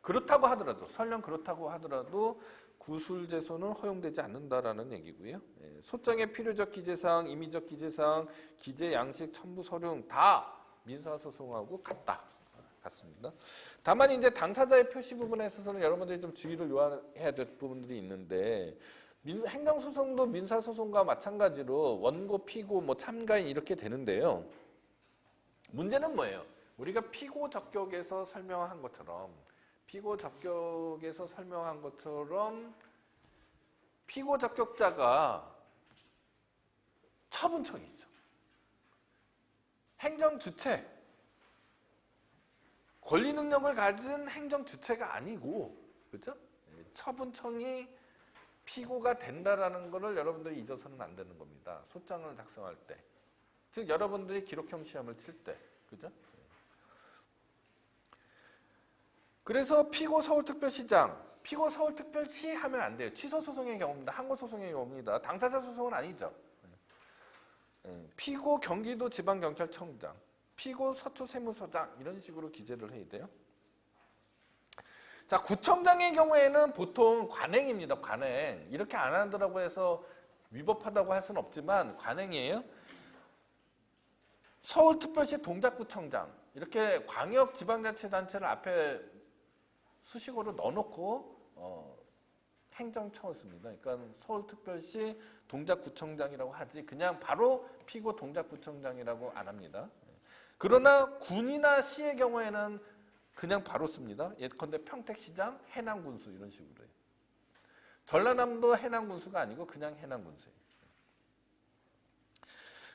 그렇다고 하더라도, 설령 그렇다고 하더라도 구술제소는 허용되지 않는다라는 얘기고요. 소장의 필요적 기재사항, 임의적 기재사항, 기재 양식, 첨부 서류 다 민사소송하고 같습니다. 다만 이제 당사자의 표시 부분에 있어서는 여러분들이 좀 주의를 요해야 될 부분들이 있는데, 행정소송도 민사소송과 마찬가지로 원고, 피고, 뭐 참가인 이렇게 되는데요. 문제는 뭐예요? 우리가 피고 적격에서 설명한 것처럼 피고 적격자가 처분청이죠. 행정주체, 권리 능력을 가진 행정주체가 아니고, 그렇죠? 처분청이 피고가 된다라는 것을 여러분들이 잊어서는 안 되는 겁니다. 소장을 작성할 때. 즉 여러분들이 기록형 시험을 칠 때. 그죠? 그래서 피고 서울특별시장, 피고 서울특별시 하면 안 돼요. 취소 소송의 경우입니다. 항고 소송의 경우입니다. 당사자 소송은 아니죠. 피고 경기도 지방경찰청장, 피고 서초세무서장 이런 식으로 기재를 해야 돼요. 자, 구청장의 경우에는 보통 관행입니다. 관행. 이렇게 안 하더라고 해서 위법하다고 할 수는 없지만 관행이에요. 서울특별시 동작구청장 이렇게 광역지방자치단체를 앞에 수식어로 넣어놓고 행정청을 씁니다. 그러니까 서울특별시 동작구청장이라고 하지 그냥 바로 피고 동작구청장이라고 안 합니다. 그러나 군이나 시의 경우에는 그냥 바로 씁니다. 예컨대 평택시장, 해남군수 이런 식으로 해요. 전라남도 해남군수가 아니고 그냥 해남군수예요.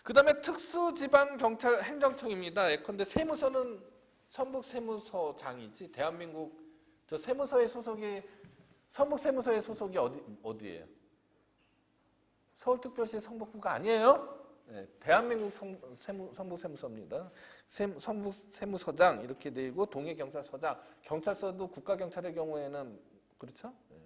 그 다음에 특수지방경찰 행정청입니다. 예컨대 세무서는 성북세무서장이지 대한민국 저 세무서의 소속이 성북세무서의 소속이 어디예요? 서울특별시 성북구가 아니에요. 네, 대한민국 성북세무서입니다. 성북세무서장 이렇게 되고 동해경찰서장, 경찰서도 국가경찰의 경우에는 그렇죠. 네.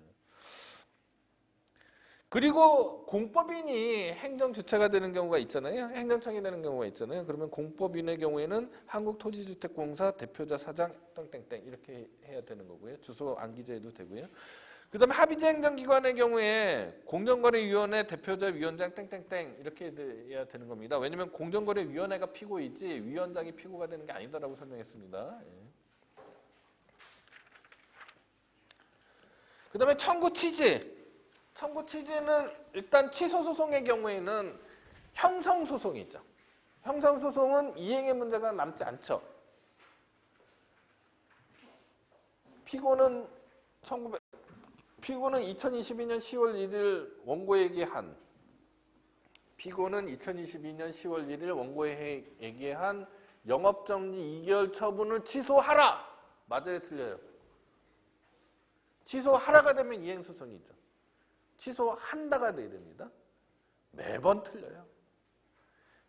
그리고 공법인이 행정주체가 되는 경우가 있잖아요. 행정청이 되는 경우가 있잖아요. 그러면 공법인의 경우에는 한국토지주택공사 대표자 사장 땡땡땡 이렇게 해야 되는 거고요. 주소 안 기재해도 되고요. 그 다음에 합의제 행정기관의 경우에 공정거래위원회 대표자 위원장 땡땡땡 이렇게 해야 되는 겁니다. 왜냐하면 공정거래위원회가 피고이지 위원장이 피고가 되는 게 아니다라고 설명했습니다. 그 다음에 청구 취지. 청구 취지는 일단 취소소송의 경우에는 형성소송이 있죠. 형성소송은 이행의 문제가 남지 않죠. 피고는 2022년 10월 1일 원고에게 한 피고는 2022년 10월 1일 원고에게 한 영업정지 2개월 처분을 취소하라. 맞아요, 틀려요? 취소하라가 되면 이행소송이죠. 취소한다가 돼야 됩니다. 매번 틀려요.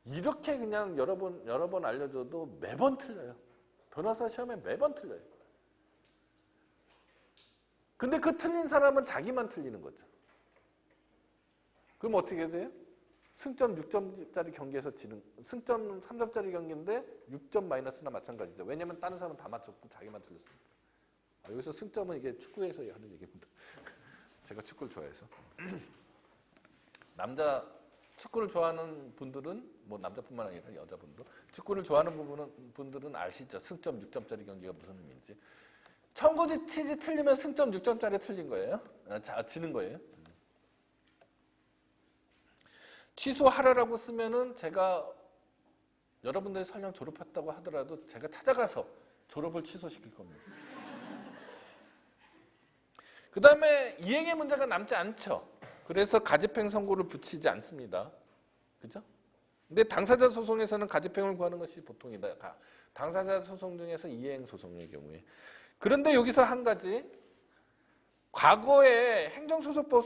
이렇게 그냥 여러 번 알려줘도 매번 틀려요. 변호사 시험에 매번 틀려요. 근데 그 틀린 사람은 자기만 틀리는 거죠. 그럼 어떻게 돼요? 승점 6점짜리 경기에서 지는, 승점 3점짜리 경기인데 6점 마이너스나 마찬가지죠. 왜냐면 다른 사람은 다 맞췄고 자기만 틀렸습니다. 여기서 승점은 이게 축구에서 하는 얘기입니다. 제가 축구를 좋아해서. 축구를 좋아하는 분들은, 뭐 남자뿐만 아니라 여자분도, 축구를 좋아하는 분들은 아시죠? 승점 6점짜리 경기가 무슨 의미인지. 청구지 취지 틀리면 승점 6점짜리 틀린 거예요. 지는 거예요. 취소하라라고 쓰면은 제가 여러분들이 설령 졸업했다고 하더라도 제가 찾아가서 졸업을 취소시킬 겁니다. 그 다음에 이행의 문제가 남지 않죠. 그래서 가집행 선고를 붙이지 않습니다. 그죠? 근데 당사자 소송에서는 가집행을 구하는 것이 보통이다. 당사자 소송 중에서 이행 소송의 경우에. 그런데 여기서 한 가지, 과거에 행정소송법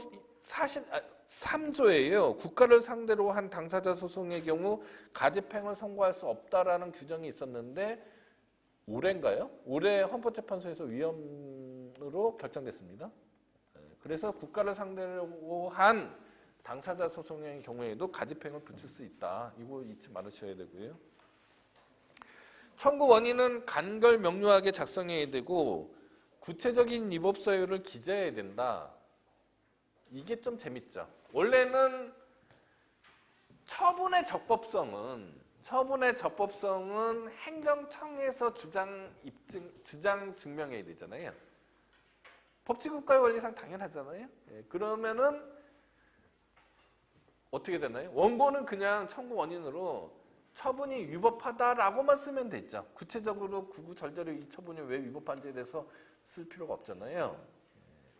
3조에요. 국가를 상대로 한 당사자 소송의 경우 가집행을 선고할 수 없다라는 규정이 있었는데 올해인가요? 올해 헌법재판소에서 위헌으로 결정됐습니다. 그래서 국가를 상대로 한 당사자 소송의 경우에도 가집행을 붙일 수 있다. 이거 잊지 말으셔야 되고요. 청구 원인은 간결 명료하게 작성해야 되고 구체적인 위법 사유를 기재해야 된다. 이게 좀 재밌죠. 원래는 처분의 적법성은 행정청에서 주장 증명해야 되잖아요. 법치국가의 원리상 당연하잖아요. 그러면은 어떻게 되나요? 원고는 그냥 청구 원인으로 처분이 위법하다라고만 쓰면 되죠. 구체적으로 구구절절히 이 처분이 왜 위법한지에 대해서 쓸 필요가 없잖아요.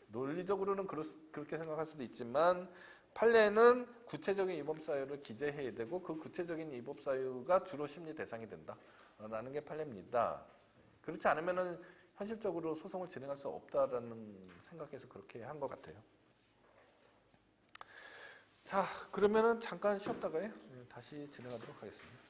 논리적으로는 그렇게 생각할 수도 있지만 판례는 구체적인 위법 사유를 기재해야 되고 그 구체적인 위법 사유가 주로 심리 대상이 된다라는 게 판례입니다. 그렇지 않으면은 현실적으로 소송을 진행할 수 없다라는 생각에서 그렇게 한 것 같아요. 자, 그러면은 잠깐 쉬었다가요. 다시 진행하도록 하겠습니다.